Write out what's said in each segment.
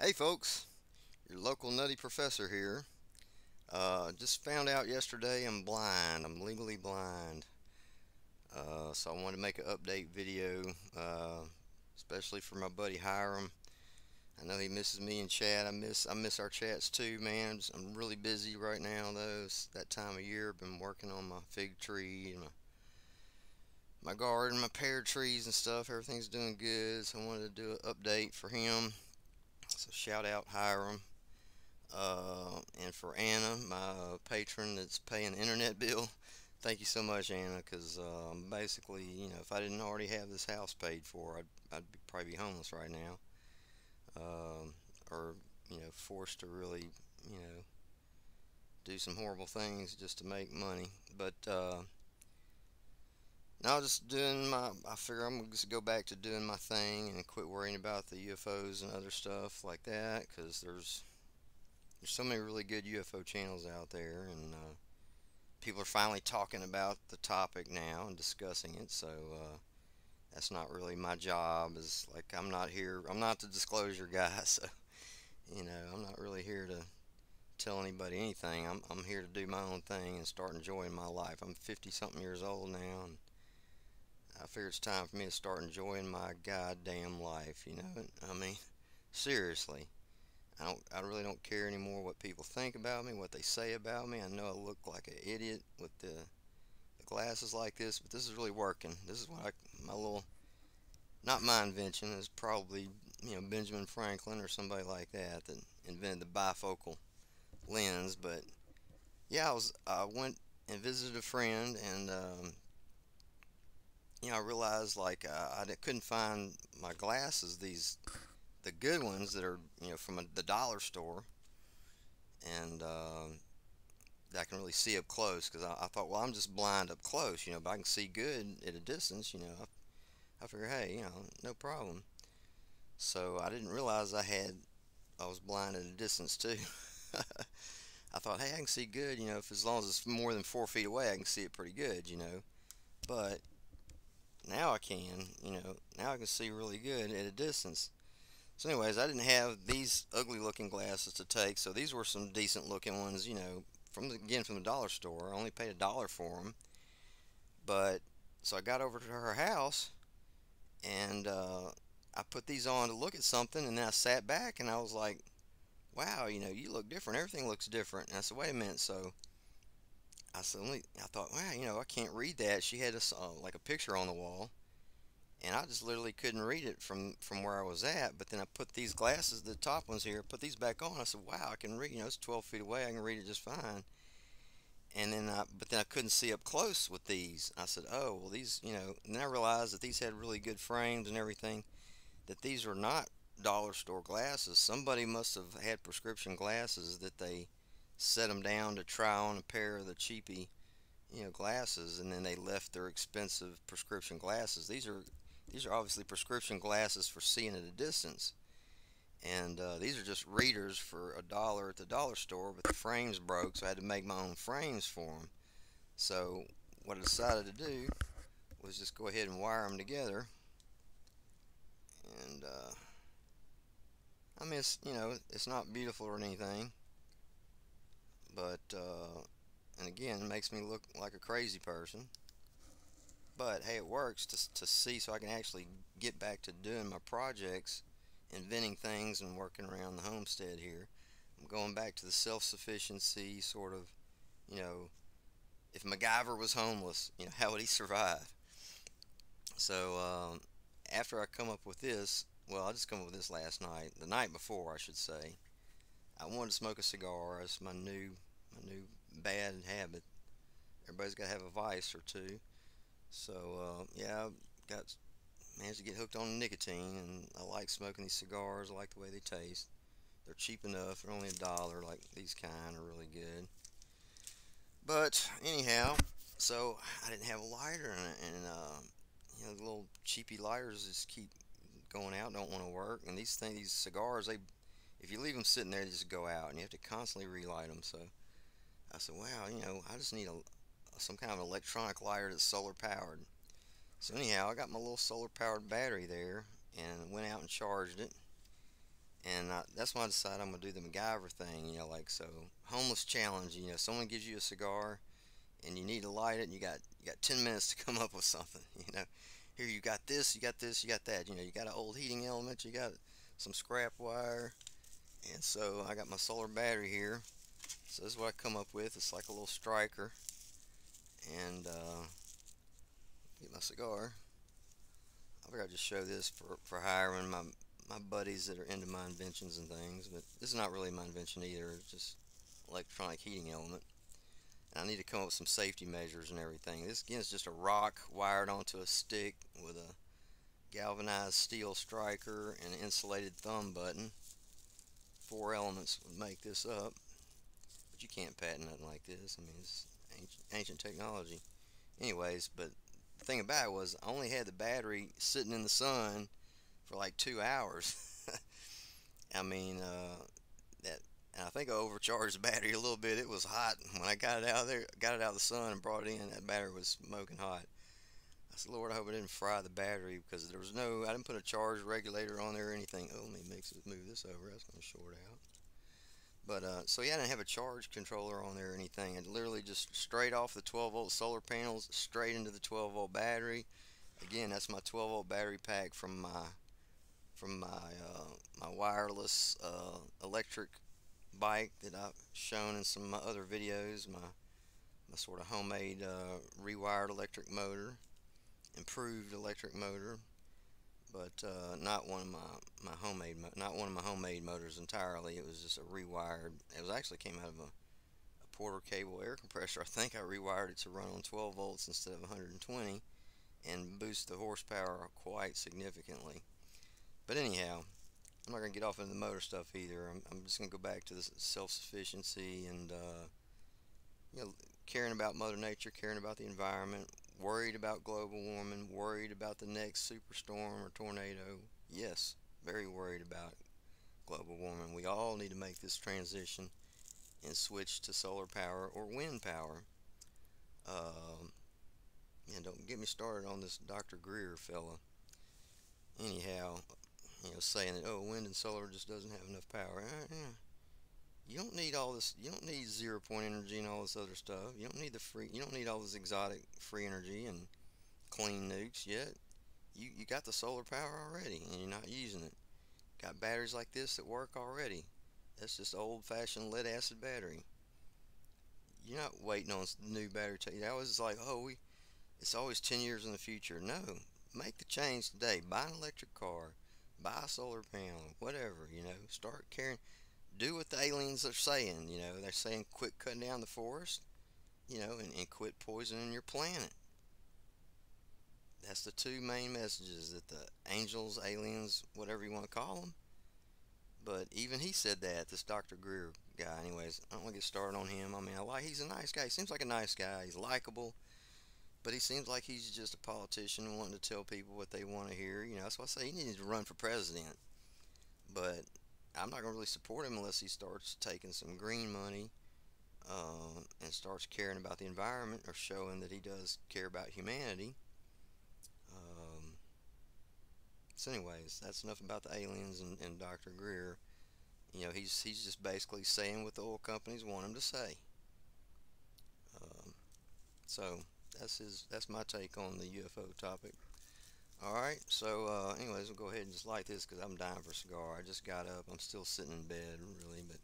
Hey folks, your local nutty professor here. Just found out yesterday I'm blind. I'm legally blind. So I wanted to make an update video, especially for my buddy Hiram. I know he misses me in chat. I miss our chats too, man. I'm really busy right now though. It's that time of year. I've been working on my fig tree and my garden, my pear trees and stuff. Everything's doing good. So I wanted to do an update for him. So shout out Hiram. And for Anna, my patron that's paying the internet bill, thank you so much, Anna, because basically, if I didn't already have this house paid for, I'd probably be homeless right now, or forced to really, you know, do some horrible things just to make money. But now just doing my, I figure I'm gonna just go back to doing my thing and quit worrying about the UFOs and other stuff like that, because there's so many really good UFO channels out there, and people are finally talking about the topic now and discussing it. So that's not really my job. Is like I'm not here. I'm not the disclosure guy. So I'm not really here to tell anybody anything. I'm here to do my own thing and start enjoying my life. I'm 50 something years old now, and I figure it's time for me to start enjoying my goddamn life. I mean, seriously. I really don't care anymore what people think about me, what they say about me. I know I look like an idiot with the glasses like this, but this is really working. This is my little, not my invention. It's probably Benjamin Franklin or somebody like that invented the bifocal lens. But yeah, I went and visited a friend, and I realized like I couldn't find my glasses. The good ones that are from the dollar store, and that I can really see up close, because I thought, well, I'm just blind up close, but I can see good at a distance. I figure, hey, no problem. So I didn't realize I was blind at a distance too. I thought, hey, I can see good, if as long as it's more than 4 feet away, I can see it pretty good. But now I can, now I can see really good at a distance. So, anyways, I didn't have these ugly looking glasses to take, so these were some decent looking ones, from the dollar store. I only paid $1 for them. But so I got over to her house, and I put these on to look at something, and then I sat back and I was like, wow, you look different. Everything looks different. And I said, wait a minute. So I thought, wow, I can't read that. She had like a picture on the wall, and I just literally couldn't read it from where I was at. But then I put these glasses, the top ones here, put these back on. I said, wow, I can read. It's 12 feet away. I can read it just fine. But then I couldn't see up close with these. I said, oh, well, these, and then I realized that these had really good frames and everything, that these were not dollar store glasses. Somebody must have had prescription glasses that they set them down to try on a pair of the cheapy, glasses, and then they left their expensive prescription glasses. These are obviously prescription glasses for seeing at a distance. And these are just readers for $1 at the dollar store, but the frames broke, so I had to make my own frames for them. So what I decided to do was just go ahead and wire them together. And I mean, it's not beautiful or anything, but and again, it makes me look like a crazy person. But hey, it works to see, so I can actually get back to doing my projects, inventing things, and working around the homestead here. I'm going back to the self-sufficiency sort of, you know, if MacGyver was homeless, how would he survive? So after I come up with this, well, I just come up with this last night, the night before, I should say. I wanted to smoke a cigar. It's my new bad habit. Everybody's got to have a vice or two. So yeah, I got managed to get hooked on nicotine, and I like smoking these cigars. I like the way they taste. They're cheap enough. They're only $1. Like these kind are really good. But anyhow, so I didn't have a lighter, and the little cheapy lighters just keep going out, don't want to work. And these cigars, if you leave them sitting there, they just go out, and you have to constantly relight them. So I said, wow, I just need some kind of electronic lighter that's solar powered. So anyhow, I got my little solar powered battery there, and went out and charged it. And that's why I decided I'm gonna do the MacGyver thing. Like so, homeless challenge. Someone gives you a cigar and you need to light it, and you got 10 minutes to come up with something. Here you got this, you got this, you got that. You got an old heating element, you got some scrap wire, and so I got my solar battery here. So this is what I come up with. It's like a little striker, and get my cigar. I figured I'd just show this for Hiram, my buddies that are into my inventions and things. But this is not really my invention either. It's just electronic heating element. And I need to come up with some safety measures and everything. This again is just a rock wired onto a stick with a galvanized steel striker and an insulated thumb button. 4 elements would make this up, but you can't patent nothing like this. I mean, it's ancient technology. Anyways, but the thing about it was I only had the battery sitting in the sun for like 2 hours. I mean, that and I think I overcharged the battery a little bit. It was hot when I got it out of there, got it out of the sun and brought it in. That battery was smoking hot. I said, Lord, I hope I didn't fry the battery because I didn't put a charge regulator on there or anything. Oh, let me move this over. That's going to short out. But so yeah, I didn't have a charge controller on there or anything. It literally just straight off the 12-volt solar panels, straight into the 12-volt battery. Again, that's my 12-volt battery pack from my wireless electric bike that I've shown in some of my other videos. My sort of homemade rewired electric motor, improved electric motor, but not one of not one of my homemade motors entirely. It was just a rewired. It was actually came out of a Porter cable air compressor. I think I rewired it to run on 12 volts instead of 120 and boost the horsepower quite significantly. But anyhow, I'm not going to get off into the motor stuff either. I'm just going to go back to this self-sufficiency and caring about Mother Nature, caring about the environment, worried about global warming, worried about the next superstorm or tornado. Yes, very worried about global warming. We all need to make this transition and switch to solar power or wind power. And don't get me started on this Dr. Greer fella. Anyhow, saying that, oh, wind and solar just doesn't have enough power. You don't need all this. You don't need 0 point energy and all this other stuff. You don't need You don't need all this exotic free energy and clean nukes yet. You got the solar power already, and you're not using it. Got batteries like this that work already. That's just old-fashioned lead acid battery. You're not waiting on new battery technology. That was like, it's always 10 years in the future. No, make the change today. Buy an electric car. Buy a solar panel. Whatever. Start caring. Do what the aliens are saying. They're saying quit cutting down the forest. And quit poisoning your planet. That's the two main messages that the angels, aliens, whatever you want to call them. But even he said that, this Dr. Greer guy. Anyways, I don't want to get started on him. I mean, he's a nice guy. He seems like a nice guy. He's likable. But he seems like he's just a politician wanting to tell people what they want to hear. That's why I say he needs to run for president. But I'm not going to really support him unless he starts taking some green money and starts caring about the environment or showing that he does care about humanity. So anyways, that's enough about the aliens and Dr. Greer. He's just basically saying what the oil companies want him to say. So that's my take on the UFO topic. All right, so anyways, we'll go ahead and just light this because I'm dying for a cigar. I just got up. I'm still sitting in bed, really. But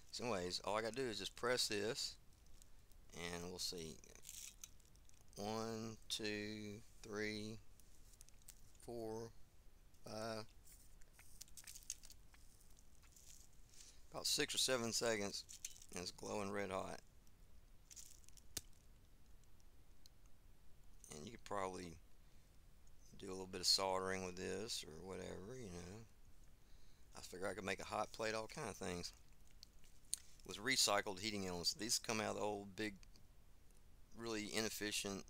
so anyways, all I got to do is just press this, and we'll see. 1, 2, 3, 4, 5. About 6 or 7 seconds, and it's glowing red hot. And you could probably do a little bit of soldering with this or whatever. I figure I could make a hot plate, all kind of things. With recycled heating elements. These come out of the old big, really inefficient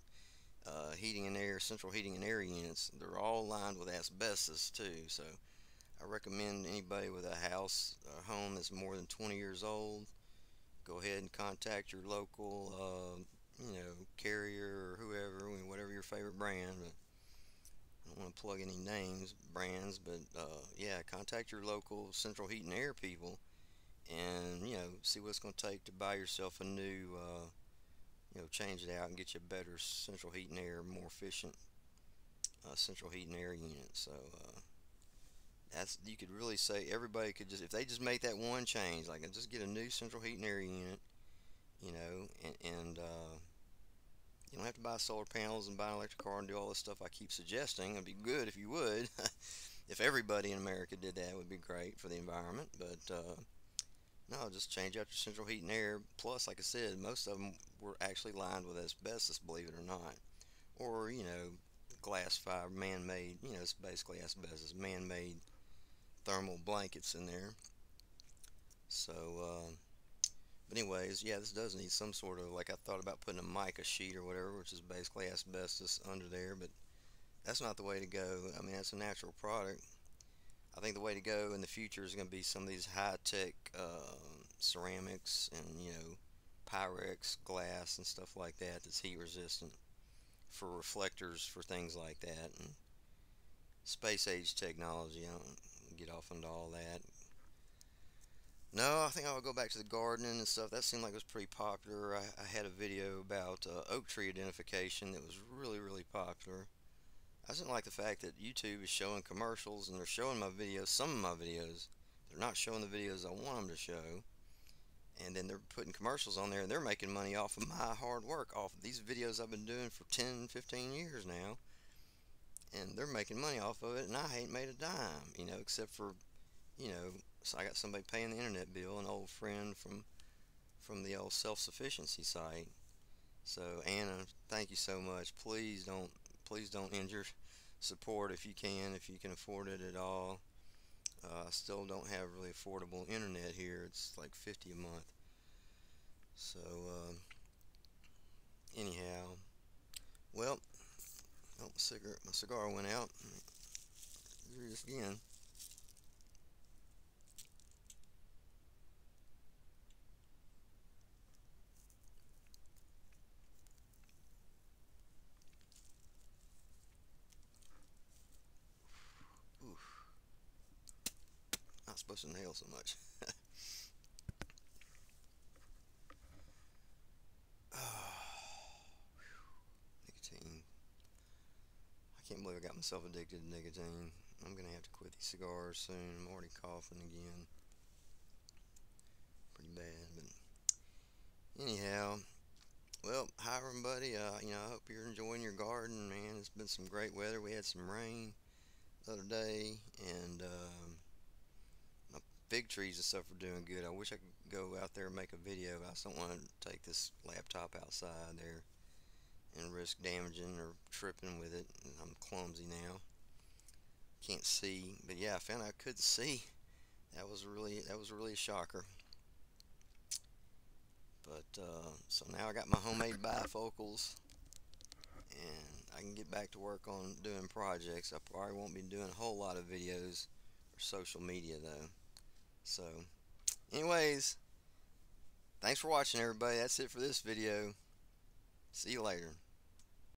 central heating and air units. They're all lined with asbestos too. So I recommend anybody with a home that's more than 20 years old, go ahead and contact your local, carrier or whoever, whatever your favorite brand. But I don't want to plug any names, brands, but yeah, contact your local central heat and air people, and see what it's going to take to buy yourself a new, change it out and get you a better central heat and air, more efficient central heat and air unit. So that's you could really say everybody could just if they just make that one change, like just get a new central heat and air unit, and you don't have to buy solar panels and buy an electric car and do all this stuff I keep suggesting. It'd be good if you would. If everybody in America did that, it would be great for the environment. But no, just change out your central heat and air. Plus, like I said, most of them were actually lined with asbestos, believe it or not, or glass fiber, man-made. It's basically asbestos, man-made thermal blankets in there. So, but anyways, yeah, this does need some sort of, like I thought about putting a mica sheet or whatever, which is basically asbestos under there, but that's not the way to go. I mean, that's a natural product. I think the way to go in the future is going to be some of these high-tech ceramics and Pyrex glass and stuff like that that's heat resistant for reflectors for things like that, and space age technology. I don't get off into all that. No, I think I'll go back to the gardening and stuff. That seemed like it was pretty popular. I had a video about oak tree identification that was really, really popular. I just don't like the fact that YouTube is showing commercials and they're showing my videos, some of my videos. They're not showing the videos I want them to show. And then they're putting commercials on there and they're making money off of my hard work, off of these videos I've been doing for 10, 15 years now. And they're making money off of it and I ain't made a dime, except for, so I got somebody paying the internet bill, an old friend from the old self-sufficiency site. So Anna, thank you so much. Please don't end your support if you can afford it at all. I still don't have really affordable internet here. It's like 50 a month. So anyhow, well, oh, my cigar went out. Do this again. Oof, not supposed to nail so much. Nicotine. I can't believe I got myself addicted to nicotine. I'm gonna have to quit these cigars soon. I'm already coughing again. Pretty bad, but anyhow. Well, Hiram, buddy, I hope you're enjoying your garden, man. It's been some great weather. We had some rain the other day, and my fig trees and stuff are doing good. I wish I could go out there and make a video. I just don't want to take this laptop outside there and risk damaging or tripping with it. I'm clumsy now. Can't see, but yeah, I found I could see. That was really a shocker. But so now I got my homemade bifocals, and I can get back to work on doing projects. I probably won't be doing a whole lot of videos or social media though. So, anyways, thanks for watching, everybody. That's it for this video. See you later.